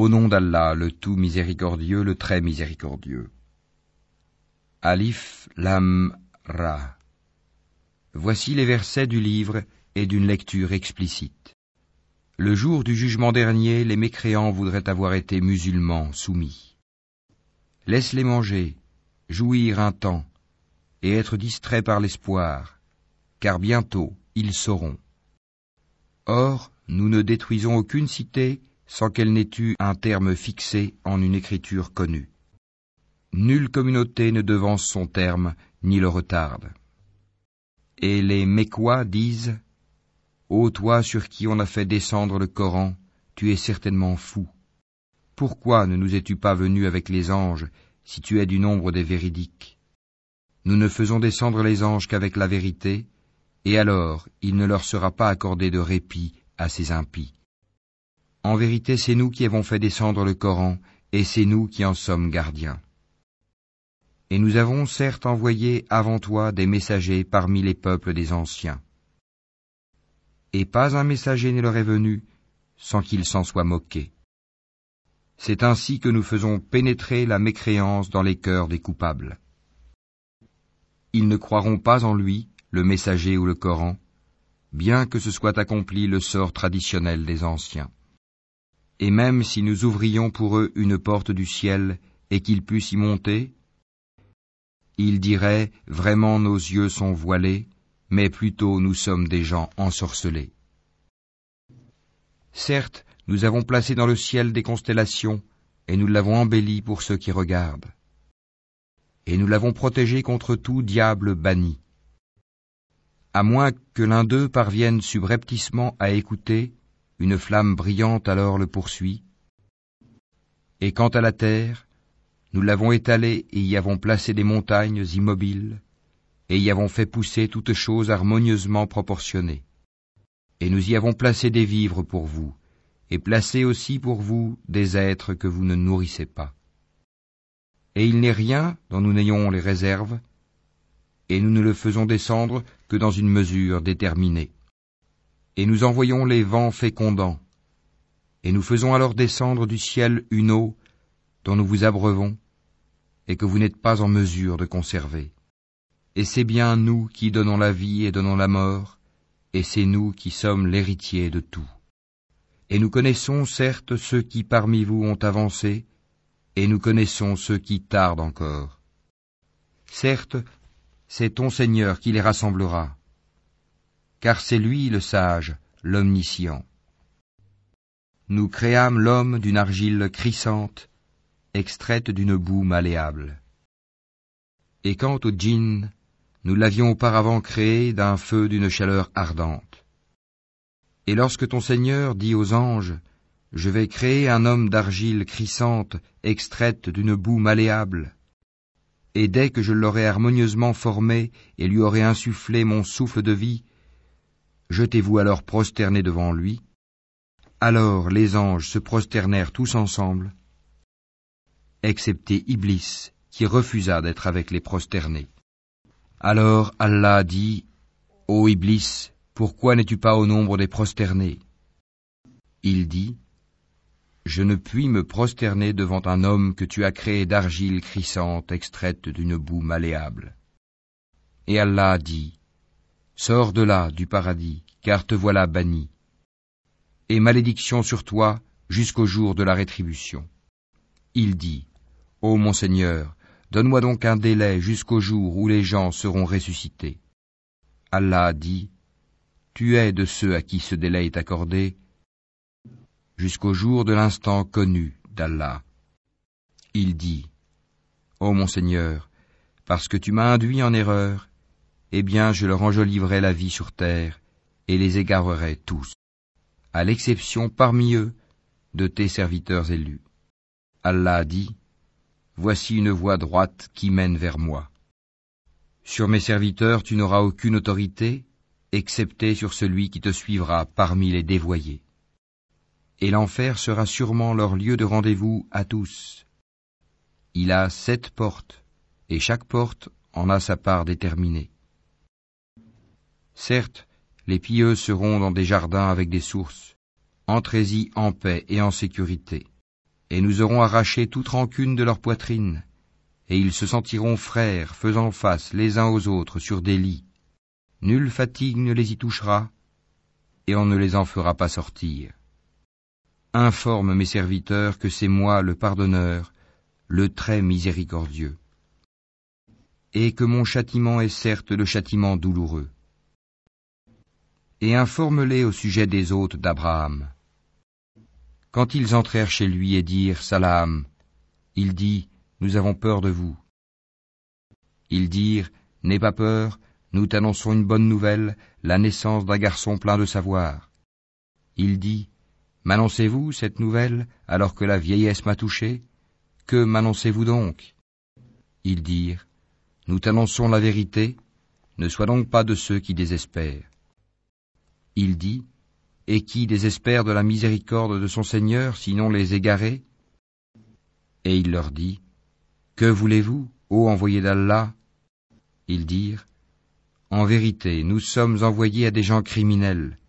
Au nom d'Allah, le tout miséricordieux, le très miséricordieux. Alif, Lam, Ra. Voici les versets du livre et d'une lecture explicite. Le jour du jugement dernier, les mécréants voudraient avoir été musulmans, soumis. Laisse-les manger, jouir un temps, et être distraits par l'espoir, car bientôt ils sauront. Or, nous ne détruisons aucune cité sans qu'elle n'ait eu un terme fixé en une écriture connue. Nulle communauté ne devance son terme, ni le retarde. Et les Mécois disent : Ô toi sur qui on a fait descendre le Coran, tu es certainement fou. Pourquoi ne nous es-tu pas venu avec les anges, si tu es du nombre des véridiques ? Nous ne faisons descendre les anges qu'avec la vérité, et alors il ne leur sera pas accordé de répit à ces impies. En vérité, c'est nous qui avons fait descendre le Coran, et c'est nous qui en sommes gardiens. Et nous avons certes envoyé avant toi des messagers parmi les peuples des anciens. Et pas un messager ne leur est venu sans qu'il s'en soit moqué. C'est ainsi que nous faisons pénétrer la mécréance dans les cœurs des coupables. Ils ne croiront pas en lui, le messager ou le Coran, bien que ce soit accompli le sort traditionnel des anciens. Et même si nous ouvrions pour eux une porte du ciel et qu'ils puissent y monter, ils diraient « Vraiment nos yeux sont voilés, mais plutôt nous sommes des gens ensorcelés. » Certes, nous avons placé dans le ciel des constellations, et nous l'avons embelli pour ceux qui regardent. Et nous l'avons protégé contre tout diable banni. À moins que l'un d'eux parvienne subrepticement à écouter, une flamme brillante alors le poursuit. Et quant à la terre, nous l'avons étalée et y avons placé des montagnes immobiles, et y avons fait pousser toutes choses harmonieusement proportionnées. Et nous y avons placé des vivres pour vous, et placé aussi pour vous des êtres que vous ne nourrissez pas. Et il n'est rien dont nous n'ayons les réserves, et nous ne le faisons descendre que dans une mesure déterminée. Et nous envoyons les vents fécondants, et nous faisons alors descendre du ciel une eau dont nous vous abreuvons, et que vous n'êtes pas en mesure de conserver. Et c'est bien nous qui donnons la vie et donnons la mort, et c'est nous qui sommes l'héritier de tout. Et nous connaissons certes ceux qui parmi vous ont avancé, et nous connaissons ceux qui tardent encore. Certes, c'est ton Seigneur qui les rassemblera, car c'est lui le sage, l'omniscient. Nous créâmes l'homme d'une argile crissante, extraite d'une boue malléable. Et quant au djinn, nous l'avions auparavant créé d'un feu d'une chaleur ardente. Et lorsque ton Seigneur dit aux anges, « Je vais créer un homme d'argile crissante, extraite d'une boue malléable, » et dès que je l'aurai harmonieusement formé et lui aurai insufflé mon souffle de vie, jetez-vous alors prosternés devant lui. Alors les anges se prosternèrent tous ensemble, excepté Iblis, qui refusa d'être avec les prosternés. Alors Allah dit, « Ô Iblis, pourquoi n'es-tu pas au nombre des prosternés ?» Il dit, « Je ne puis me prosterner devant un homme que tu as créé d'argile crissante extraite d'une boue malléable. » Et Allah dit, « Sors de là, du paradis, car te voilà banni. Et malédiction sur toi jusqu'au jour de la rétribution. » Il dit, « Ô mon Seigneur, donne-moi donc un délai jusqu'au jour où les gens seront ressuscités. » Allah dit, « Tu es de ceux à qui ce délai est accordé, jusqu'au jour de l'instant connu d'Allah. » Il dit, « Ô mon Seigneur, parce que tu m'as induit en erreur, eh bien je leur enjoliverai la vie sur terre et les égarerai tous, à l'exception parmi eux de tes serviteurs élus. » Allah dit, « Voici une voie droite qui mène vers moi. Sur mes serviteurs tu n'auras aucune autorité, excepté sur celui qui te suivra parmi les dévoyés. Et l'enfer sera sûrement leur lieu de rendez-vous à tous. Il a 7 portes, et chaque porte en a sa part déterminée. Certes, les pieux seront dans des jardins avec des sources. Entrez-y en paix et en sécurité. et nous aurons arraché toute rancune de leur poitrine, et ils se sentiront frères, faisant face les uns aux autres sur des lits. Nulle fatigue ne les y touchera, et on ne les en fera pas sortir. Informe mes serviteurs que c'est moi le pardonneur, le très miséricordieux, et que mon châtiment est certes le châtiment douloureux. Et informe-les au sujet des hôtes d'Abraham. Quand ils entrèrent chez lui et dirent « Salam », il dit « Nous avons peur de vous ». Ils dirent « N'aie pas peur, nous t'annonçons une bonne nouvelle, la naissance d'un garçon plein de savoir. » Il dit « M'annoncez-vous cette nouvelle alors que la vieillesse m'a touché? Que m'annoncez-vous donc ?» Ils dirent « Nous t'annonçons la vérité, ne sois donc pas de ceux qui désespèrent. » Il dit « Et qui désespère de la miséricorde de son Seigneur, sinon les égarés? » Et il leur dit « Que voulez-vous, ô envoyé d'Allah ?» Ils dirent « En vérité, nous sommes envoyés à des gens criminels,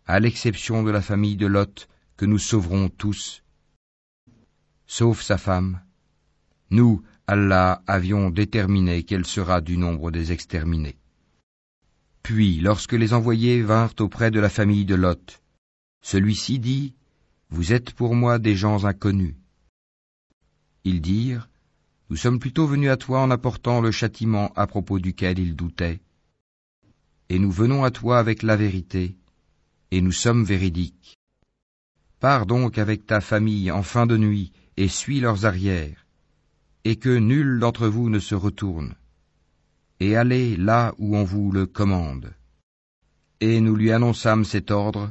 à l'exception de la famille de Lot, que nous sauverons tous, sauf sa femme. Nous, Allah, avions déterminé qu'elle sera du nombre des exterminés. » Puis, lorsque les envoyés vinrent auprès de la famille de Lot, celui-ci dit « Vous êtes pour moi des gens inconnus. » Ils dirent « Nous sommes plutôt venus à toi en apportant le châtiment à propos duquel ils doutaient. Et nous venons à toi avec la vérité, et nous sommes véridiques. Pars donc avec ta famille en fin de nuit et suis leurs arrières, et que nul d'entre vous ne se retourne. Et allez là où on vous le commande. » Et nous lui annonçâmes cet ordre,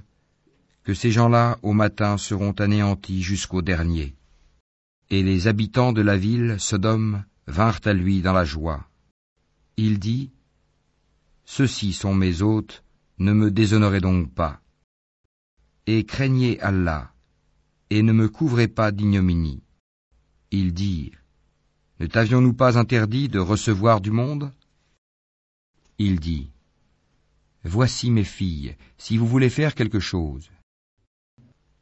que ces gens-là, au matin, seront anéantis jusqu'au dernier. Et les habitants de la ville, Sodome, vinrent à lui dans la joie. Il dit, « Ceux-ci sont mes hôtes, ne me déshonorez donc pas. Et craignez Allah, et ne me couvrez pas d'ignominie. » Ils dirent, « Ne t'avions-nous pas interdit de recevoir du monde ?» Il dit, « Voici mes filles, si vous voulez faire quelque chose. »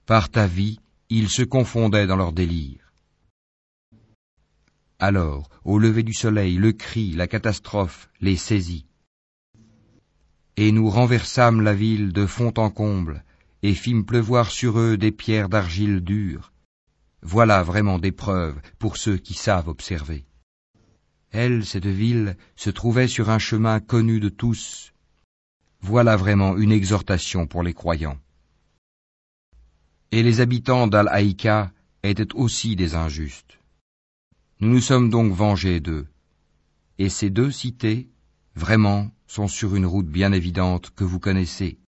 Par ta vie, ils se confondaient dans leur délire. Alors, au lever du soleil, le cri, la catastrophe les saisit. Et nous renversâmes la ville de fond en comble, et fîmes pleuvoir sur eux des pierres d'argile dure. Voilà vraiment des preuves pour ceux qui savent observer. Elle, cette ville, se trouvait sur un chemin connu de tous. Voilà vraiment une exhortation pour les croyants. Et les habitants d'Al-Haïka étaient aussi des injustes. Nous nous sommes donc vengés d'eux. Et ces deux cités, vraiment, sont sur une route bien évidente que vous connaissez.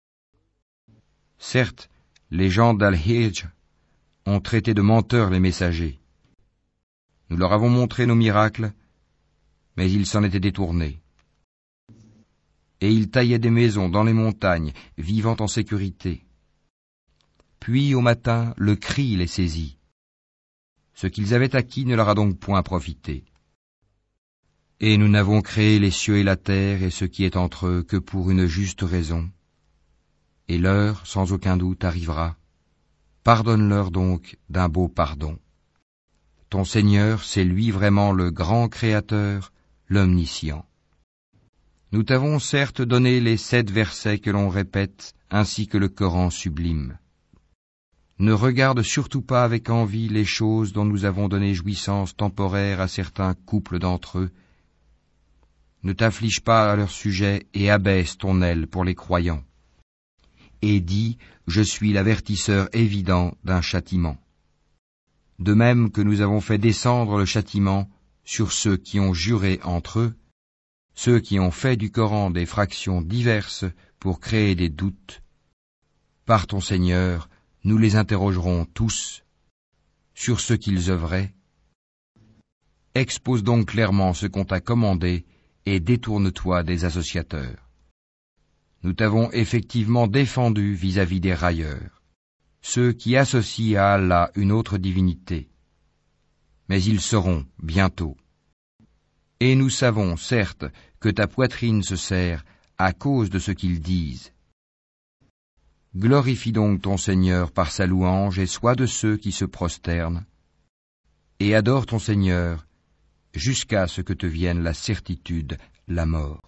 Certes, les gens d'Al-Hijr ont traité de menteurs les messagers. Nous leur avons montré nos miracles, mais ils s'en étaient détournés. Et ils taillaient des maisons dans les montagnes, vivant en sécurité. Puis, au matin, le cri les saisit. Ce qu'ils avaient acquis ne leur a donc point profité. Et nous n'avons créé les cieux et la terre et ce qui est entre eux que pour une juste raison. Et l'heure, sans aucun doute, arrivera. Pardonne-leur donc d'un beau pardon. Ton Seigneur, c'est lui vraiment le grand Créateur, l'Omniscient. Nous t'avons certes donné les 7 versets que l'on répète, ainsi que le Coran sublime. Ne regarde surtout pas avec envie les choses dont nous avons donné jouissance temporaire à certains couples d'entre eux. Ne t'afflige pas à leur sujet et abaisse ton aile pour les croyants. Et dis, je suis l'avertisseur évident d'un châtiment. De même que nous avons fait descendre le châtiment sur ceux qui ont juré entre eux, ceux qui ont fait du Coran des fractions diverses pour créer des doutes. Par ton Seigneur, nous les interrogerons tous sur ce qu'ils œuvraient. Expose donc clairement ce qu'on t'a commandé et détourne-toi des associateurs. Nous t'avons effectivement défendu vis-à-vis des railleurs, ceux qui associent à Allah une autre divinité. Mais ils sauront bientôt. Et nous savons, certes, que ta poitrine se serre à cause de ce qu'ils disent. Glorifie donc ton Seigneur par sa louange et sois de ceux qui se prosternent, et adore ton Seigneur jusqu'à ce que te vienne la certitude, la mort.